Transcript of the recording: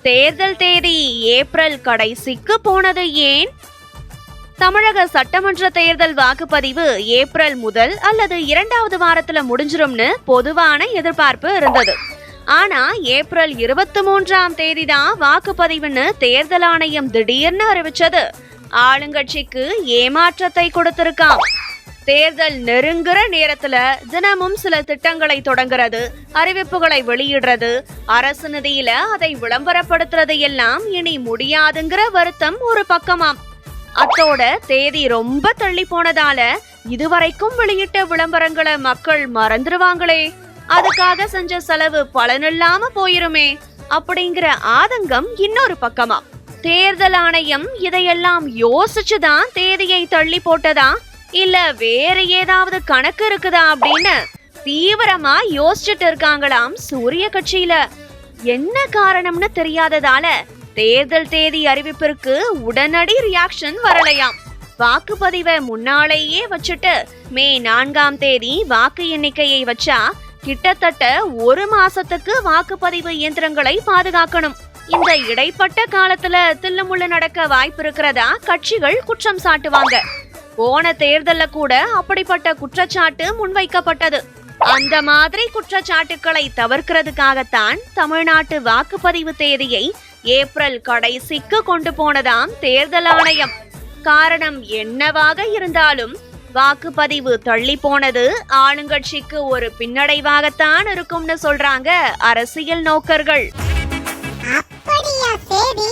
தேர்தல் தேதி ஏப்ரல் கடைசிக்கு போனது ஏன்? தமிழக சட்டமன்ற தேர்தல் வாக்குப்பதிவு ஏப்ரல் முதல் அல்லது 2வது வாரத்துல முடிஞ்சிரும்னு பொதுவான எதிர்பார்ப்பு இருந்தது. ஆனா ஏப்ரல் 23ஆம் தேதி தான் வாக்குப்பதிவுன்னு தேர்தல் ஆணையம் திடீர்னு அறிவிச்சது ஆளுங்கட்சிக்கு ஏமாற்றத்தை கொடுத்திருக்காம். தேர்தல் நெருங்குற நேரத்துல தினமும் சில திட்டங்களை தொடங்குறது, அறிவிப்புகளை வெளியிடுறது, அரசு நிதியில அதை விளம்பரப்படுத்துறது எல்லாம் இனி முடியாதுங்கிற வருத்தம் ஒரு பக்கமாம். அத்தோட தேதி ரொம்ப தள்ளி போனதால இதுவரைக்கும் வெளியிட்ட விளம்பரங்களை மக்கள் மறந்துடுவாங்களே, அதுக்காக செஞ்ச செலவு பலனில்லாம போயிருமே அப்படிங்கிற ஆதங்கம் இன்னொரு பக்கமா. தேர்தல் ஆணையம் இதையெல்லாம் யோசிச்சுதான் தேதியை தள்ளி போட்டதா இல்ல வேற ஏதாவது கணக்கு இருக்குதா அப்படின்னு தீவிரமா யோசிச்சுட்டு இருக்காங்களாம் சூரிய கட்சியில. என்ன காரணம்னு தெரியாததால தேர்தல் தேதி அறிவிப்பிற்கு உடனடி ரியாக்ஷன் வரலையாம். வாக்குப்பதிவை முன்னாலேயே வச்சுட்டு மே 4ஆம் தேதி வாக்கு எண்ணிக்கையை வச்சா கிட்டத்தட்ட 1 மாசத்துக்கு வாக்குப்பதிவு இயந்திரங்களை பாதுகாக்கணும். இந்த இடைப்பட்ட காலத்துல தில்லுமுள்ளு நடக்க வாய்ப்பு இருக்கிறதா கட்சிகள் குற்றம் சாட்டுவாங்க. போன தேர்தல்ல கூட அப்படிப்பட்ட குற்றச்சாட்டு முன்வைக்கப்பட்டது. அந்த மாதிரி குற்றச்சாட்டுக்களை தவிர்க்கிறதுக்காகத்தான் தமிழ்நாட்டு வாக்குப்பதிவு தேதியை ஏப்ரல் கடைசிக்கு கொண்டு போனதாம் தேர்தல் ஆணையம். காரணம் என்னவாக இருந்தாலும் வாக்குப்பதிவு தள்ளி போனது ஆளுங்கட்சிக்கு ஒரு பின்னடைவாகத்தான் இருக்கும்னு சொல்றாங்க அரசியல் நோக்கர்கள். அப்படியா? சரி.